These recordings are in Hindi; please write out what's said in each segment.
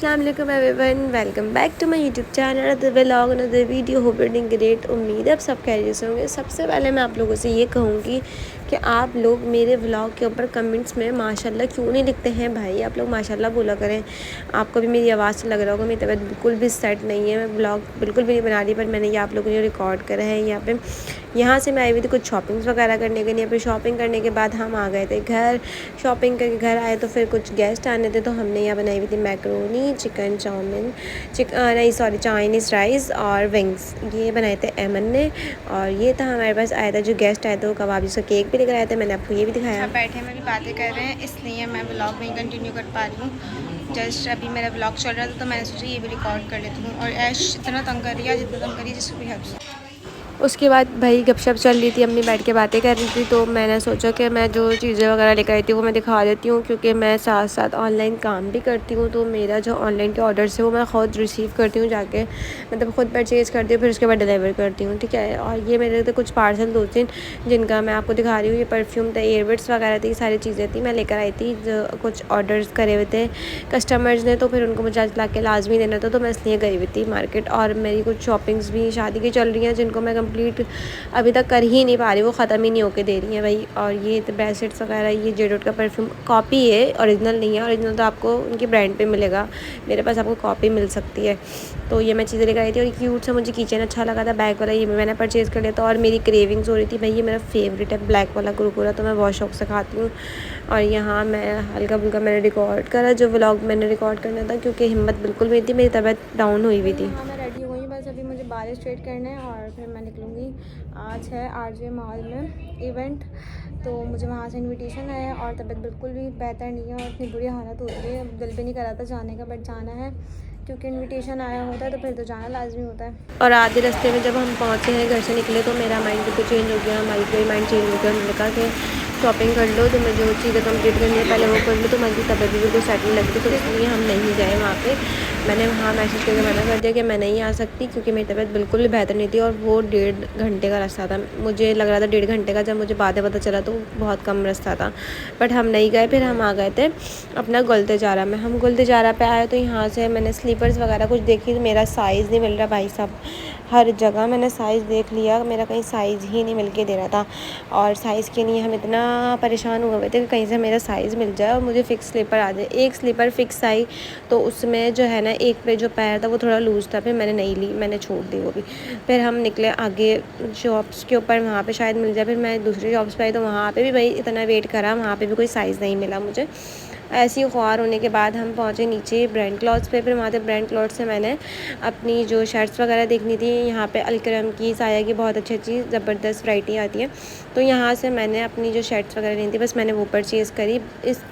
अस्सलाम वालेकुम everyone, welcome back to my YouTube channel, other vlog, other video. Hope doing great. उम्मीद है आप सब खैरियत से होंगे। सबसे पहले मैं आप लोगों से ये कहूँगी कि आप लोग मेरे व्लॉग के ऊपर कमेंट्स में माशाल्लाह क्यों नहीं लिखते हैं भाई। आप लोग माशाल्लाह बोला करें। आपको भी मेरी आवाज़ से लग रहा होगा मेरी तबीयत बिल्कुल भी सेट नहीं है, मैं व्लॉग बिल्कुल भी नहीं बना रही, पर मैंने ये आप लोगों ने रिकॉर्ड करा है। यहाँ से मैं आई हुई थी कुछ शॉपिंग्स वगैरह करने के लिए। फिर शॉपिंग करने के बाद हम आ गए थे घर। शॉपिंग करके घर आए तो फिर कुछ गेस्ट आने थे, तो हमने यहाँ बनाई हुई थी मैक्रोनी, चिकन चाउमीन, नहीं सॉरी चाइनीज़ राइस और विंग्स, ये बनाए थे अमन ने। और ये था हमारे पास आया था जो गेस्ट आए थे, वो कबाब जिसका केक भी लेकर आए थे, मैंने आपको ये भी दिखाया। बैठे में भी बातें कर रहे हैं, इसलिए मैं ब्लॉग नहीं कंटिन्यू कर पा रही हूँ। जस्ट अभी मेरा ब्लॉग चल रहा था तो मैंने सोचा ये भी रिकॉर्ड कर लेती हूँ। और ऐश इतना तंग कर रही है, जितना तंग करी जिसको भी हेल्प से। उसके बाद भाई गपशप चल रही थी, अम्मी बैठ के बातें कर रही थी, तो मैंने सोचा कि मैं जो चीज़ें वगैरह लेकर आई थी वो मैं दिखा देती हूँ, क्योंकि मैं साथ साथ ऑनलाइन काम भी करती हूँ। तो मेरा जो ऑनलाइन के ऑर्डर्स है वो मैं ख़ुद रिसीव करती हूँ जाके, मतलब ख़ुद परचेज़ करती हूँ, फिर उसके बाद डिलीवर करती हूँ, ठीक है। और ये मेरे थे कुछ पार्सल 2-3 जिनका मैं आपको दिखा रही हूँ। ये परफ्यूम था, ईयरबड्स वगैरह थी, सारी चीज़ें थी, मैं लेकर आई थी। जो कुछ ऑर्डर्स करे हुए थे कस्टमर्स ने, तो फिर उनको मुझे आज ला के लाजमी देना था, तो मैं इसलिए गई हुई थी मार्केट। और मेरी कुछ शॉपिंग्स भी शादी की चल रही हैं, जिनको मैं कंप्लीट अभी तक कर ही नहीं पा रही, वो ख़त्म ही नहीं होके दे रही हैं भाई। और ये ब्रेसलेट्स वगैरह, ये जेडोट का परफ्यूम कॉपी है, ओरिजिनल नहीं है। ओरिजिनल तो आपको उनकी ब्रांड पे मिलेगा, मेरे पास आपको कॉपी मिल सकती है। तो ये मैं चीज़ें लेकर आई थी। और क्यूट सा मुझे किचन अच्छा लगा था, बैग वाला, ये मैंने परचेज़ कर लिया था। और मेरी क्रेविंग्स हो रही थी भाई, ये मेरा फेवरेट है ब्लैक वाला कुरकुरा, तो मैं बहुत शौक से खाती हूँ। और यहाँ मैं हल्का फुल्का मैंने रिकॉर्ड करा जो व्लॉग मैंने रिकॉर्ड करना था, क्योंकि हिम्मत बिल्कुल भी नहीं थी, मेरी तबीयत डाउन हुई हुई थी। हाँ, मैं रेडी हो गई, बस अभी मुझे बाल स्ट्रेट करने हैं और फिर मैं निकलूँगी। आज है आरजे मॉल में इवेंट, तो मुझे वहाँ से इनविटेशन है और तबीयत बिल्कुल भी बेहतर नहीं है और इतनी बुरी हालत हो रही है। दिल भी नहीं कर रहा था जाने का, बट जाना है क्योंकि इनविटेशन आया होता है तो फिर तो जाना लाजमी होता है। और आधे रास्ते में जब हम पहुँचे हैं, घर से निकले, तो मेरा माइंड बिल्कुल चेंज हो गया, हमारी कोई माइंड चेंज हो गया। हमने कहा कि शॉपिंग कर लो, तो मैं जो चीज़ें कंप्लीट करनी है पहले वो कर लो, तो मेरी तबीयत भी बिल्कुल सेट नहीं लगती, तो इसलिए हम नहीं गए वहाँ पे। मैंने वहाँ मैसेज करके मना कर दिया कि मैं नहीं आ सकती, क्योंकि मेरी तबीयत बिल्कुल भी बेहतर नहीं थी। और वो 1.5 घंटे का रास्ता था, मुझे लग रहा था 1.5 घंटे का, जब मुझे बातें पता चला तो बहुत कम रास्ता था, बट हम नहीं गए। फिर हम आ गए थे अपना गुलतिजारा में। हम गुलतिजारा पे आए तो यहाँ से मैंने स्लीपर्स वगैरह कुछ देखी, तो मेरा साइज़ नहीं मिल रहा भाई साहब। हर जगह मैंने साइज़ देख लिया, मेरा कहीं साइज़ ही नहीं मिल के दे रहा था। और साइज़ के लिए हम इतना परेशान हुए थे कि कहीं से मेरा साइज़ मिल जाए और मुझे फ़िक्स स्लीपर आ जाए। एक स्लीपर फ़िक्स आई, तो उसमें जो है ना, एक पे जो पैर था वो थोड़ा लूज़ था, फिर मैंने नहीं ली, मैंने छोड़ दी वो भी। फिर हम निकले आगे शॉप्स के ऊपर, वहाँ पे शायद मिल जाए। फिर मैं दूसरी शॉप्स पे आई, तो वहाँ पे भी भाई इतना वेट करा, वहाँ पे भी कोई साइज़ नहीं मिला मुझे। ऐसी ख्वार होने के बाद हम पहुँचे नीचे ब्रांड क्लॉथ्स पे। फिर वहाँ से ब्रांड क्लॉथ से मैंने अपनी जो शर्ट्स वगैरह देखनी थी, यहाँ पे अलकरम की, साया की बहुत अच्छी अच्छी ज़बरदस्त वैरायटी आती है, तो यहाँ से मैंने अपनी जो शर्ट्स वगैरह लेनी थी बस मैंने वो परचेज़ करी।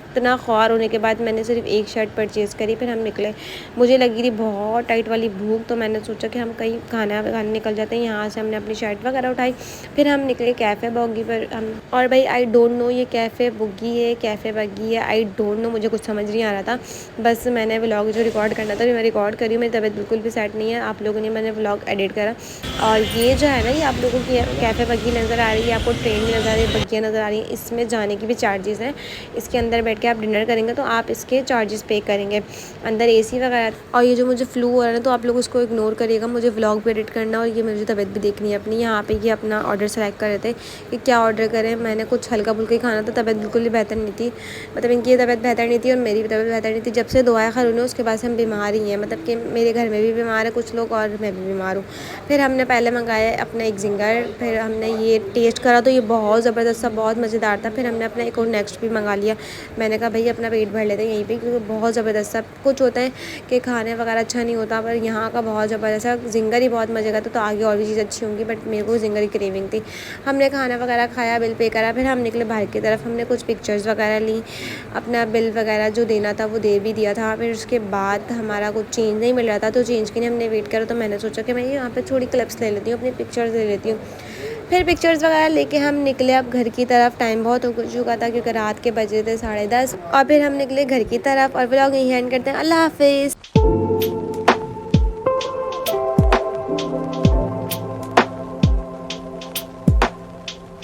इतना ख्वार होने के बाद मैंने सिर्फ एक शर्ट परचेज़ करी। फिर हम निकले, मुझे लगी थी बहुत टाइट वाली भूख, तो मैंने सोचा कि हम कहीं खाना खाने निकल जाते हैं। यहाँ से हमने अपनी शर्ट वगैरह उठाई, फिर हम निकले कैफ़े बॉगी पर। हम और भाई आई डोंट नो ये कैफ़े बुगी है, कैफ़े बगी है, आई डोंट नो, मुझे कुछ समझ नहीं आ रहा था। बस मैंने व्लॉग जो रिकॉर्ड करना था मैं रिकॉर्ड करी। मेरी तबीयत बिल्कुल भी सेट नहीं है, आप लोगों ने मैंने व्लॉग एडिट करा। और ये जो है ना, ये आप लोगों की कैफ़े बगी नज़र आ रही है, आपको ट्रेन भी नज़र आ रही है, बग्गियाँ नज़र आ रही हैं, इसमें जाने की भी चार्जेस हैं। इसके अंदर बैठ के आप डिनर करेंगे तो आप इसके चार्जेस पे करेंगे, अंदर एसी वगैरह। और ये जो मुझे फ्लू हो रहा है ना, तो आप लोग उसको इग्नोर करिएगा, मुझे व्लॉग भी एडिट करना और ये मुझे तबीयत भी देखनी है अपनी। यहाँ पे ये अपना ऑर्डर सेलेक्ट कर रहे थे कि क्या ऑर्डर करें। मैंने कुछ हल्का फुल्का ही खाना था, तबीयत बिल्कुल भी बेहतर नहीं थी, मतलब इनकी तबीयत बेहतर नहीं थी और मेरी भी तबीयत बेहतर नहीं थी। जब से दुआएं खैर हुई उसके बाद से हम बीमार ही हैं, मतलब कि मेरे घर में भी बीमार है कुछ लोग और मैं भी बीमार हूँ। फिर हमने पहले मंगाया अपना एक जिंगर, फिर हमने ये टेस्ट करा तो ये बहुत ज़बरदस्त सा, बहुत मज़ेदार था। फिर हमने अपना एक और नेक्स्ट भी मंगा लिया। मैंने कहा भाई अपना पेट भर लेते हैं यहीं पे, क्योंकि बहुत ज़बरदस्त सा कुछ होता है कि खाने वगैरह अच्छा नहीं होता, पर यहाँ का बहुत ज़बरदस्त सा जिंगर ही बहुत मज़े का था। तो आगे और भी चीज़ अच्छी होंगी, बट मेरे को जिंगर की क्रेविंग थी। हमने खाना वगैरह खाया, बिल पे करा, फिर हम निकले बाहर की तरफ। हमने कुछ पिक्चर्स वगैरह ली, अपना बिल वगैरह जो देना था वो दे भी दिया था। फिर उसके बाद हमारा कुछ चेंज नहीं मिल रहा था, तो चेंज के लिए हमने वेट करा। तो मैंने सोचा कि मैं यहाँ पे थोड़ी क्लिप्स ले लेती हूँ, अपनी पिक्चर्स ले लेती हूँ। फिर पिक्चर्स वगैरह लेके हम निकले अब घर की तरफ। टाइम बहुत हो चुका था क्योंकि रात के बजे थे 10:30, और फिर हम निकले घर की तरफ। और व्लॉग यहीं एंड करते हैं। अल्लाह हाफिज़।